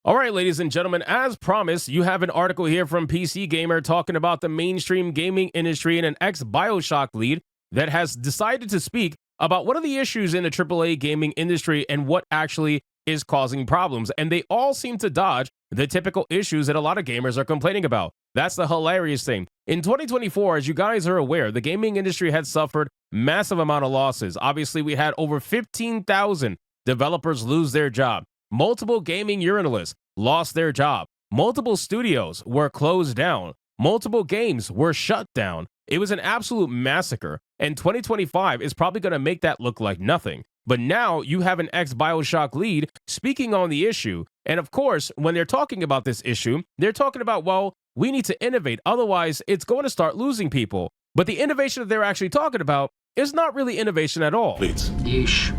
All right, ladies and gentlemen, as promised, you have an article here from PC Gamer talking about the mainstream gaming industry and an ex-Bioshock lead that has decided to speak about what are the issues in the AAA gaming industry and what actually is causing problems. And they all seem to dodge the typical issues that a lot of gamers are complaining about. That's the hilarious thing. In 2024, as you guys are aware, the gaming industry had suffered massive amount of losses. Obviously, we had over 15,000 developers lose their job. Multiple gaming journalists lost their job. Multiple studios were closed down. Multiple games were shut down. It was an absolute massacre. And 2025 is probably going to make that look like nothing. But now you have an ex-Bioshock lead speaking on the issue. And of course, when they're talking about this issue, they're talking about, well, we need to innovate. Otherwise, it's going to start losing people. But the innovation that they're actually talking about is not really innovation at all. Please. Yeesh.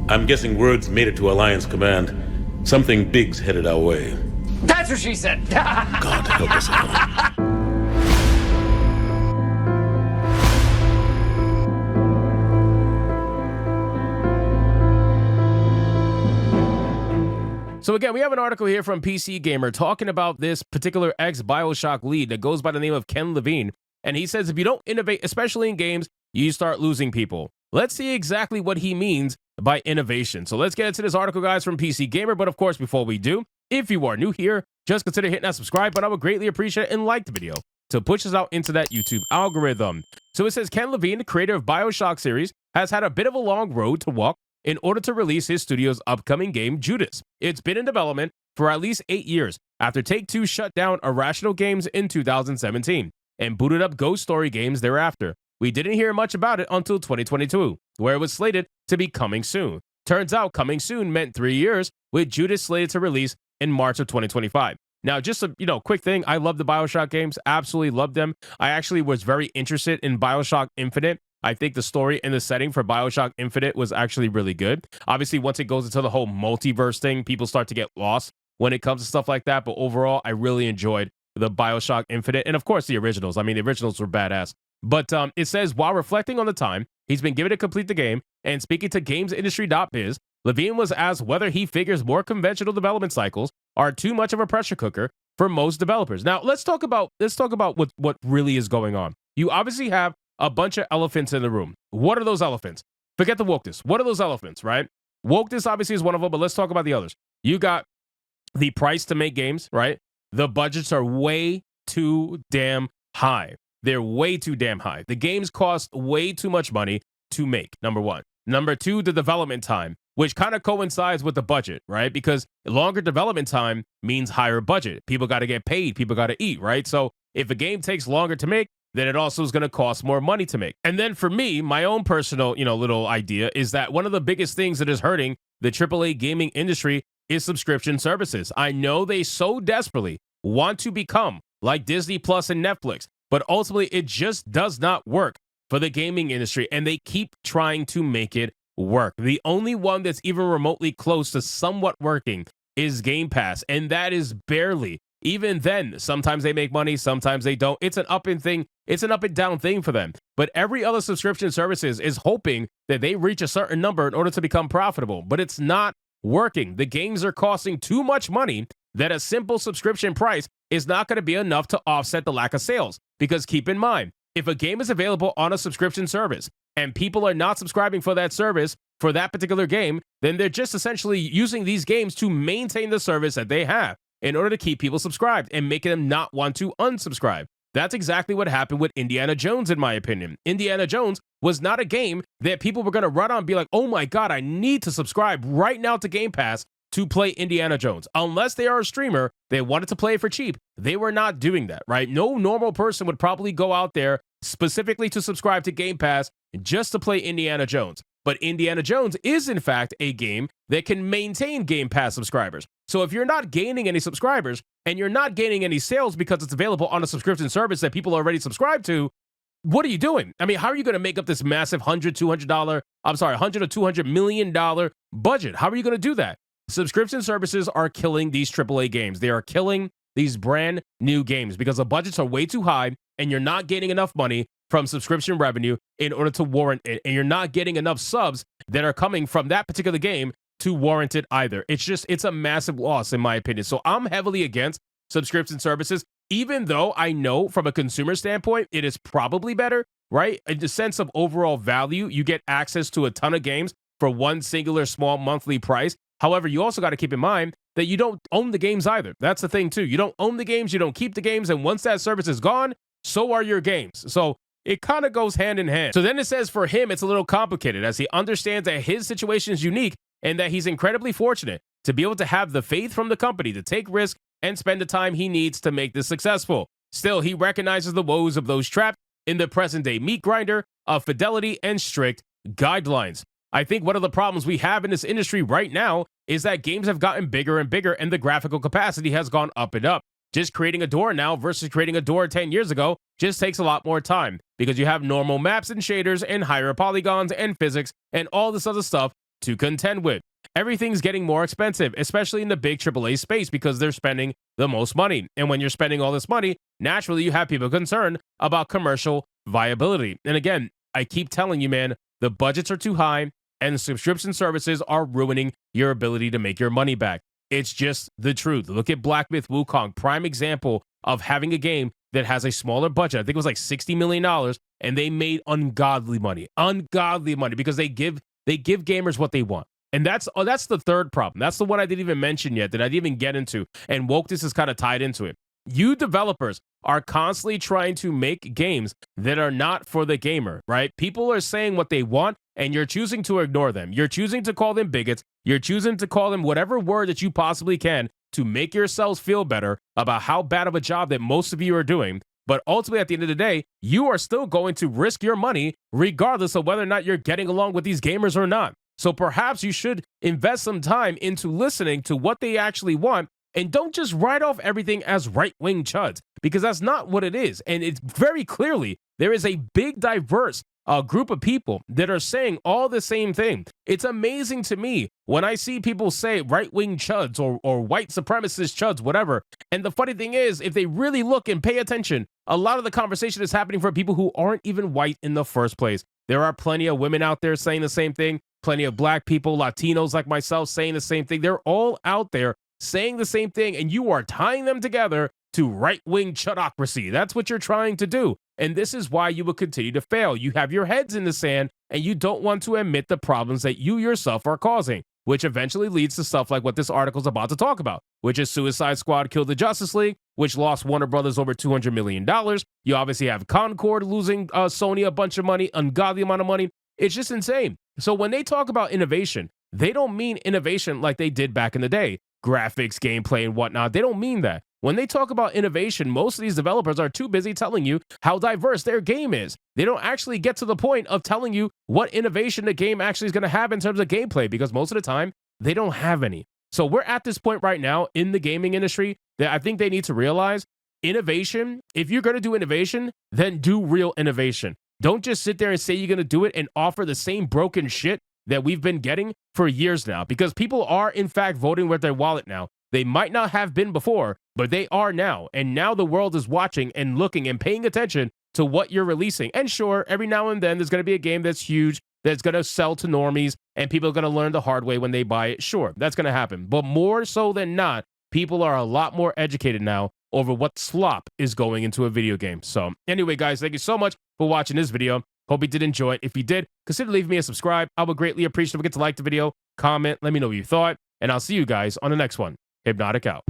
I'm guessing words made it to Alliance Command. Something big's headed our way. That's what she said. God help us all. So again, we have an article here from PC Gamer talking about this particular ex-Bioshock lead that goes by the name of Ken Levine. And he says if you don't innovate, especially in games, you start losing people. Let's see exactly what he means by innovation. So let's get into this article, guys, from PC Gamer. But of course, before we do, if you are new here, just consider hitting that subscribe button. I would greatly appreciate it and like the video to push us out into that YouTube algorithm. So it says Ken Levine, the creator of Bioshock series, has had a bit of a long road to walk in order to release his studio's upcoming game, Judas. It's been in development for at least 8 years after Take-Two shut down Irrational Games in 2017 and booted up Ghost Story Games thereafter. We didn't hear much about it until 2022, where it was slated to be coming soon. Turns out coming soon meant 3 years, with Judas slated to release in March of 2025. Now, just a quick thing, I love the Bioshock games, absolutely love them. I actually was very interested in Bioshock Infinite. I think the story and the setting for Bioshock Infinite was actually really good. Obviously, once it goes into the whole multiverse thing, people start to get lost when it comes to stuff like that. But overall, I really enjoyed the Bioshock Infinite. And of course, the originals. I mean, the originals were badass. But it says, while reflecting on the time he's been given to complete the game and speaking to gamesindustry.biz, Levine was asked whether he figures more conventional development cycles are too much of a pressure cooker for most developers. Now, let's talk about what really is going on. You obviously have a bunch of elephants in the room. What are those elephants? Forget the wokeness. What are those elephants, right? Wokeness obviously is one of them, but let's talk about the others. You got the price to make games, right? The budgets are way too damn high. They're way too damn high. The games cost way too much money to make, number one. Number two, the development time, which kind of coincides with the budget, right? Because longer development time means higher budget. People got to get paid. People got to eat, right? So if a game takes longer to make, then it also is going to cost more money to make. And then for me, my own personal, little idea is that one of the biggest things that is hurting the AAA gaming industry is subscription services. I know they so desperately want to become like Disney Plus and Netflix, but ultimately it just does not work for the gaming industry, and they keep trying to make it work. The only one that's even remotely close to somewhat working is Game Pass, and that is barely. Even then, sometimes they make money, sometimes they don't. It's an up and down thing for them. But every other subscription services is hoping that they reach a certain number in order to become profitable, but it's not working. The games are costing too much money that a simple subscription price is not going to be enough to offset the lack of sales. Because keep in mind, if a game is available on a subscription service and people are not subscribing for that service for that particular game, then they're just essentially using these games to maintain the service that they have in order to keep people subscribed and making them not want to unsubscribe. That's exactly what happened with Indiana Jones, in my opinion. Indiana Jones was not a game that people were going to run on and be like, oh my God, I need to subscribe right now to Game Pass to play Indiana Jones. Unless they are a streamer, they wanted to play it for cheap. They were not doing that, right? No normal person would probably go out there specifically to subscribe to Game Pass just to play Indiana Jones. But Indiana Jones is, in fact, a game that can maintain Game Pass subscribers. So if you're not gaining any subscribers and you're not gaining any sales because it's available on a subscription service that people already subscribe to, what are you doing? I mean, how are you going to make up this massive $100 or $200 million budget? How are you going to do that? Subscription services are killing these AAA games. They are killing these brand new games because the budgets are way too high and you're not getting enough money from subscription revenue in order to warrant it. And you're not getting enough subs that are coming from that particular game to warrant it either. It's a massive loss in my opinion. So I'm heavily against subscription services, even though I know from a consumer standpoint, it is probably better, right? In the sense of overall value, you get access to a ton of games for one singular small monthly price. However, you also got to keep in mind that you don't own the games either. That's the thing too. You don't own the games, you don't keep the games, and once that service is gone, so are your games. So it kind of goes hand in hand. So then it says for him, it's a little complicated as he understands that his situation is unique and that he's incredibly fortunate to be able to have the faith from the company to take risks and spend the time he needs to make this successful. Still, he recognizes the woes of those trapped in the present-day meat grinder of fidelity and strict guidelines. I think one of the problems we have in this industry right now is that games have gotten bigger and bigger and the graphical capacity has gone up and up. Just creating a door now versus creating a door 10 years ago just takes a lot more time because you have normal maps and shaders and higher polygons and physics and all this other stuff to contend with. Everything's getting more expensive, especially in the big AAA space because they're spending the most money. And when you're spending all this money, naturally you have people concerned about commercial viability. And again, I keep telling you, man, the budgets are too high and subscription services are ruining your ability to make your money back. It's just the truth. Look at Black Myth Wukong, prime example of having a game that has a smaller budget. I think it was like $60 million, and they made ungodly money because they give gamers what they want. And that's the third problem. That's the one I didn't even mention yet that I didn't even get into. And Wokeness is kind of tied into it. You developers are constantly trying to make games that are not for the gamer, right? People are saying what they want, and you're choosing to ignore them. You're choosing to call them bigots. You're choosing to call them whatever word that you possibly can to make yourselves feel better about how bad of a job that most of you are doing. But ultimately, at the end of the day, you are still going to risk your money regardless of whether or not you're getting along with these gamers or not. So perhaps you should invest some time into listening to what they actually want and don't just write off everything as right-wing chuds, because that's not what it is. And it's very clearly there is a big, diverse group of people that are saying all the same thing. It's amazing to me when I see people say right-wing chuds or white supremacist chuds, whatever. And the funny thing is, if they really look and pay attention, a lot of the conversation is happening for people who aren't even white in the first place. There are plenty of women out there saying the same thing, plenty of black people, Latinos like myself saying the same thing. They're all out there saying the same thing, and you are tying them together to right-wing chudocracy. That's what you're trying to do. And this is why you will continue to fail. You have your heads in the sand, and you don't want to admit the problems that you yourself are causing, which eventually leads to stuff like what this article is about to talk about, which is Suicide Squad killed the Justice League, which lost Warner Brothers over $200 million. You obviously have Concord losing Sony a bunch of money, ungodly amount of money. It's just insane. So when they talk about innovation, they don't mean innovation like they did back in the day. Graphics, gameplay, and whatnot. They don't mean that. When they talk about innovation, most of these developers are too busy telling you how diverse their game is. They don't actually get to the point of telling you what innovation the game actually is going to have in terms of gameplay, because most of the time, they don't have any. So we're at this point right now in the gaming industry that I think they need to realize innovation. If you're going to do innovation, then do real innovation. Don't just sit there and say you're going to do it and offer the same broken shit that we've been getting for years now, because people are in fact voting with their wallet now. They might not have been before, but they are now. And now the world is watching and looking and paying attention to what you're releasing. And sure, every now and then there's going to be a game that's huge, that's going to sell to normies, and people are going to learn the hard way when they buy it. Sure, that's going to happen. But more so than not, people are a lot more educated now over what slop is going into a video game. So anyway, guys, thank you so much for watching this video. Hope you did enjoy it. If you did, consider leaving me a subscribe. I would greatly appreciate it. Don't forget to like the video, comment, let me know what you thought, and I'll see you guys on the next one. Hypnotic out.